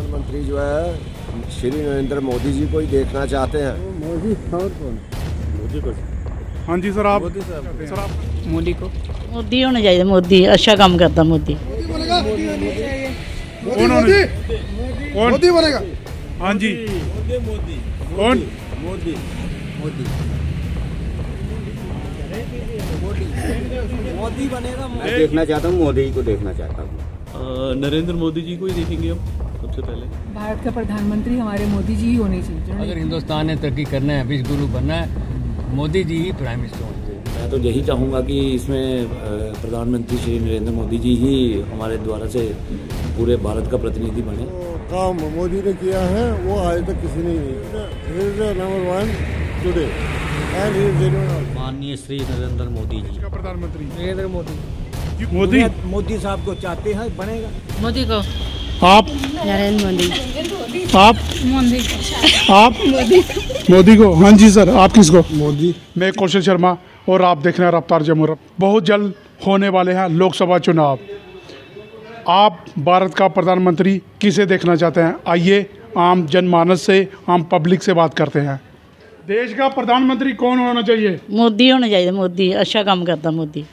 प्रधानमंत्री जो है श्री नरेंद्र मोदी जी को ही देखना चाहते हैं। मोदी और कौन? मोदी को। हाँ जी सर, आप मोदी साहब। सर आप मोदी को। मोदी होना चाहिए, मोदी अच्छा काम करता मोदी। कौन मोदी बनेगा। हाँ जी, मोदी कौन? मोदी मोदी मोदी बनेगा। मैं देखना चाहता हूँ, मोदी को देखना चाहता हूँ। नरेंद्र मोदी जी को ही देखेंगे हम सबसे पहले। भारत का प्रधानमंत्री हमारे मोदी जी ही होने चाहिए। अगर हिंदुस्तान ने तरक्की करना है, विश्व गुरु बनना है, मोदी जी ही प्राइम मिनिस्टर होने चाहिए। मैं तो यही चाहूँगा कि इसमें प्रधानमंत्री श्री नरेंद्र मोदी जी ही हमारे द्वारा से पूरे भारत का प्रतिनिधि बने। काम मोदी ने किया है वो आज तक किसी ने नहीं किया। He is the number one today and he is genuine. माननीय श्री नरेंद्र मोदी जी। का प्रधानमंत्री नरेंद्र मोदी। मोदी। मोदी साहब को चाहते हैं, बनेगा। मोदी को। आप नरेंद्र मोदी। आप मोदी। आप मोदी को। हाँ जी सर, आप किसको? मोदी। मैं कौशल शर्मा और आप देख रहे हैं रफ्तार जमहूरियत। बहुत जल्द होने वाले हैं लोकसभा चुनाव। आप भारत का प्रधानमंत्री किसे देखना चाहते हैं? आइए आम जनमानस से, आम पब्लिक से बात करते हैं। देश का प्रधानमंत्री कौन होना चाहिए? मोदी होना चाहिए, मोदी अच्छा काम करता मोदी।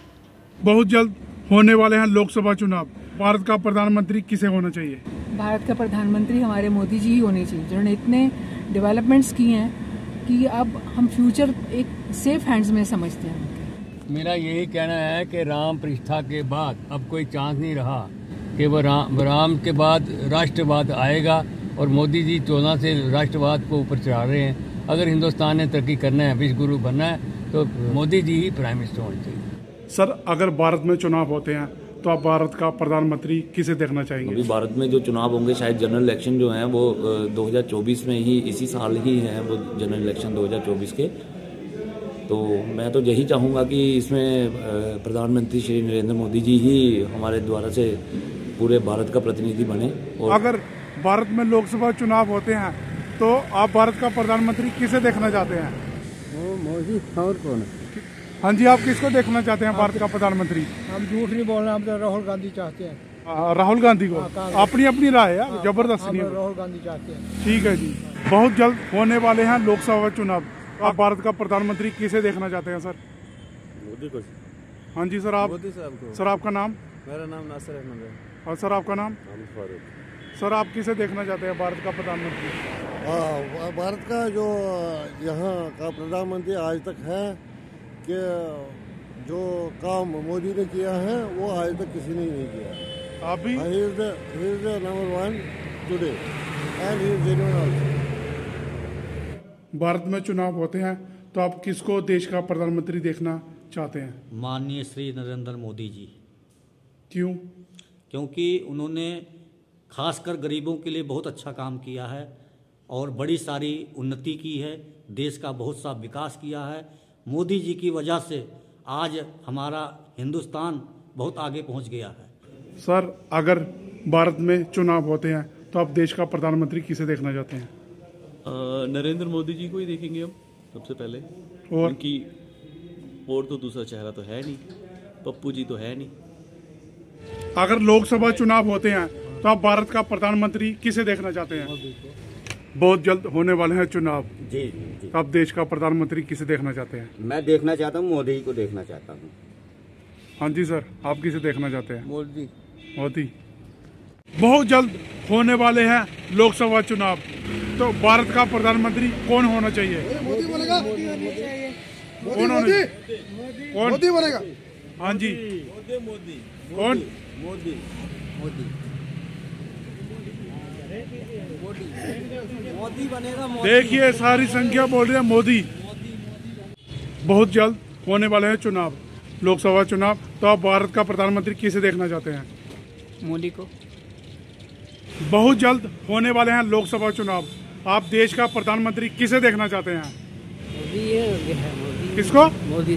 बहुत जल्द होने वाले हैं लोकसभा चुनाव। भारत का प्रधानमंत्री किसे होना चाहिए? भारत का प्रधानमंत्री हमारे मोदी जी ही होने चाहिए, जिन्होंने इतने डेवलपमेंट्स किए हैं कि अब हम फ्यूचर एक सेफ हैंड्स में समझते हैं। मेरा यही कहना है कि राम प्रतिष्ठा के बाद अब कोई चांस नहीं रहा कि वो राम के बाद राष्ट्रवाद आएगा, और मोदी जी 14 से राष्ट्रवाद को ऊपर चढ़ा रहे हैं। अगर हिंदुस्तान ने तरक्की करना है, विश्व गुरु बनना है, तो मोदी जी ही प्राइम मिनिस्टर होने चाहिए। सर, अगर भारत में चुनाव होते हैं तो आप भारत का प्रधानमंत्री किसे देखना चाहेंगे? अभी भारत में जो चुनाव होंगे, शायद जनरल इलेक्शन जो हैं वो 2024 में ही, इसी साल ही हैं वो जनरल इलेक्शन 2024 के। तो मैं तो यही चाहूँगा कि इसमें प्रधानमंत्री श्री नरेंद्र मोदी जी ही हमारे द्वारा से पूरे भारत का प्रतिनिधि बने। और अगर भारत में लोकसभा चुनाव होते हैं तो आप भारत का प्रधानमंत्री किसे देखना चाहते हैं? वो मोदी और कौन? हाँ जी, आप किसको देखना चाहते हैं भारत का प्रधानमंत्री? हम झूठ नहीं बोल रहे, हम तो राहुल गांधी चाहते हैं। राहुल गांधी को। अपनी अपनी राय है, जबरदस्त नहीं है। राहुल गांधी चाहते हैं। ठीक है जी। बहुत जल्द होने वाले हैं लोकसभा चुनाव। आप भारत का प्रधानमंत्री किसे देखना चाहते हैं सर? मोदी को। हाँ जी सर, आप? मोदी साहब को। सर आपका नाम? मेरा नाम नासिर अहमद है। और सर आपका नाम? फारूक। सर आप किसे देखना चाहते हैं भारत का प्रधानमंत्री? भारत का जो यहाँ का प्रधानमंत्री आज तक है कि जो काम मोदी ने किया है वो आज तक किसी ने नहीं किया। आप भी? He is the number one today and he is genuine also. Bharat में चुनाव होते हैं तो आप किसको देश का प्रधानमंत्री देखना चाहते हैं? माननीय श्री नरेंद्र मोदी जी। क्यों? क्योंकि उन्होंने खासकर गरीबों के लिए बहुत अच्छा काम किया है और बड़ी सारी उन्नति की है, देश का बहुत सा विकास किया है। मोदी जी की वजह से आज हमारा हिंदुस्तान बहुत आगे पहुंच गया है। सर, अगर भारत में चुनाव होते हैं तो आप देश का प्रधानमंत्री किसे देखना चाहते हैं? नरेंद्र मोदी जी को ही देखेंगे हम सबसे पहले। और? उनकी और तो दूसरा चेहरा तो है नहीं, पप्पू जी तो है नहीं। अगर लोकसभा चुनाव होते हैं तो आप भारत का प्रधानमंत्री किसे देखना चाहते हैं? बहुत जल्द होने वाले हैं चुनाव। जी जी। आप देश का प्रधानमंत्री किसे देखना चाहते हैं? मैं देखना चाहता हूँ, मोदी को देखना चाहता हूँ। हाँ जी सर, आप किसे देखना चाहते हैं? मोदी। मोदी। बहुत जल्द होने वाले हैं लोकसभा चुनाव, तो भारत का प्रधानमंत्री कौन होना चाहिए? मोदी बनेगा। कौन होना? कौन? मोदी बनेगा। हाँ जी। मोदी। कौन? मोदी मोदी मोदी बनेगा। देखिए, सारी संख्या बोल रही है मोदी। बहुत जल्द होने वाले हैं चुनाव, लोकसभा चुनाव, तो आप भारत का प्रधानमंत्री किसे देखना चाहते हैं? मोदी को। बहुत जल्द होने वाले हैं लोकसभा चुनाव, आप देश का प्रधानमंत्री किसे देखना चाहते हैं? मोदी। किसको? मोदी।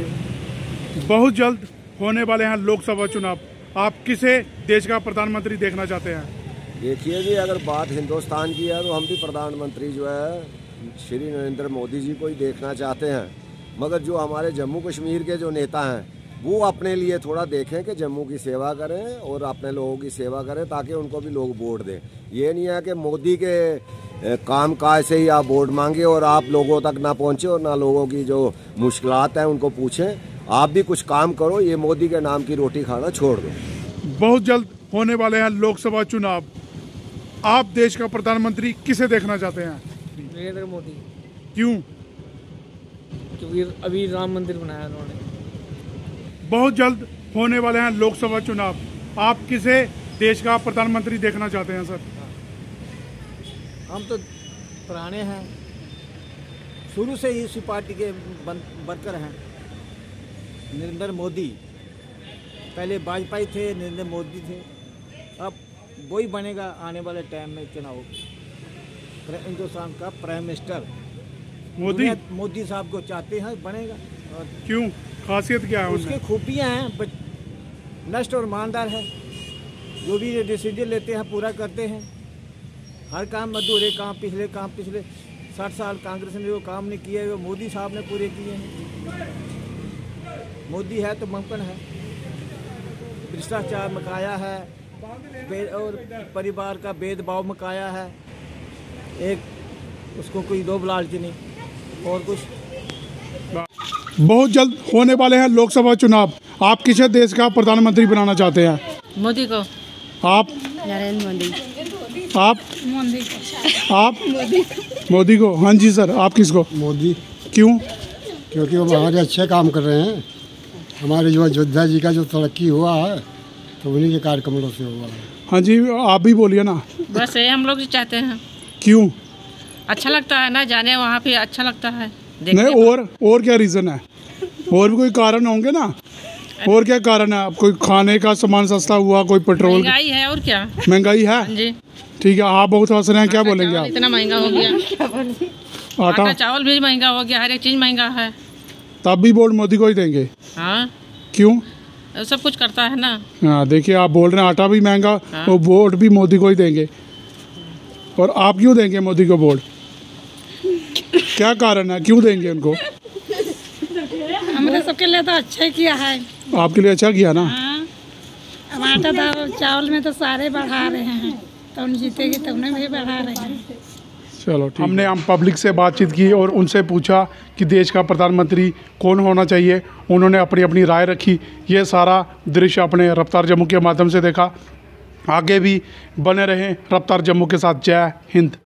बहुत जल्द होने वाले हैं लोकसभा चुनाव, आप किसे देश का प्रधानमंत्री देखना चाहते हैं? देखिए जी, अगर बात हिंदुस्तान की है तो हम भी प्रधानमंत्री जो है श्री नरेंद्र मोदी जी को ही देखना चाहते हैं। मगर जो हमारे जम्मू कश्मीर के जो नेता हैं वो अपने लिए थोड़ा देखें कि जम्मू की सेवा करें और अपने लोगों की सेवा करें, ताकि उनको भी लोग वोट दें। ये नहीं है कि मोदी के काम काज से ही आप वोट मांगे और आप लोगों तक ना पहुंचे और ना लोगों की जो मुश्किलात हैं उनको पूछें। आप भी कुछ काम करो, ये मोदी के नाम की रोटी खाना छोड़ दो। बहुत जल्द होने वाले हैं लोकसभा चुनाव। आप देश का प्रधानमंत्री किसे देखना चाहते हैं? नरेंद्र मोदी। क्यों? क्योंकि अभी राम मंदिर बनाया उन्होंने। बहुत जल्द होने वाले हैं लोकसभा चुनाव। आप किसे देश का प्रधानमंत्री देखना चाहते हैं सर? हम तो पुराने हैं, शुरू से ही इसी पार्टी के वर्कर हैं। नरेंद्र मोदी, पहले वाजपेयी थे, नरेंद्र मोदी थे, अब वही बनेगा आने वाले टाइम में चुनाव। हिंदुस्तान का प्राइम मिनिस्टर मोदी साहब को चाहते हैं, बनेगा। और क्यों? खासियत क्या है उसकी खूबियाँ हैं, नष्ट और ईमानदार है, जो भी डिसीजन लेते हैं पूरा करते हैं। हर काम अधूरे काम पिछले 60 साल कांग्रेस ने जो काम नहीं किए वो मोदी साहब ने पूरे किए हैं। मोदी है तो मुमकिन है। भ्रष्टाचार मकाया है और परिवार का भेदभाव मकाया है। एक उसको कोई दो लालच नहीं और कुछ। बहुत जल्द होने वाले हैं लोकसभा चुनाव। आप किसे देश का प्रधानमंत्री बनाना चाहते हैं? मोदी को। आप? नरेंद्र मोदी। आप? मोदी को। आप? मोदी को। हाँ जी सर, आप किसको? मोदी। क्यों? क्योंकि वो हमारे अच्छे काम कर रहे हैं। हमारे जो अयोध्या जी का जो तरक्की हुआ है तो उन्हीं के कार्यक्रमों से हुआ है। हाँ जी, आप भी बोलिए ना। बस ये हम लोग भी चाहते हैं। क्यों? अच्छा लगता है ना, जाने वहाँ पे अच्छा लगता है। नहीं, और क्या रीज़न है? और भी कोई कारण होंगे ना। और क्या कारण है? कोई खाने का सामान सस्ता हुआ, कोई पेट्रोल। महंगाई है और क्या? महंगाई है जी। ठीक है, आप बहुत हंस रहे हैं, क्या बोलेंगे आप? इतना महंगा हो गया। आटा चावल भी महंगा हो गया, हर एक चीज़ महंगा है। तब भी वोट मोदी को ही देंगे? हाँ। क्यों? सब कुछ करता है ना। हाँ, देखिए आप बोल रहे हैं आटा भी महंगा और वोट भी मोदी को ही देंगे। और आप क्यों देंगे मोदी को वोट? क्या कारण है, क्यों देंगे उनको? हमने सबके लिए तो अच्छा ही किया है। आपके लिए अच्छा किया ना। हाँ, अब आटा दाल चावल में तो सारे बढ़ा रहे हैं, तो उन जीतेगी तो उन्हें भी बढ़ा रहे हैं। चलो ठीक। हमने हम पब्लिक से बातचीत की और उनसे पूछा कि देश का प्रधानमंत्री कौन होना चाहिए। उन्होंने अपनी अपनी राय रखी। ये सारा दृश्य अपने रफ्तार जम्मू के माध्यम से देखा। आगे भी बने रहें रफ्तार जम्मू के साथ। जय हिंद।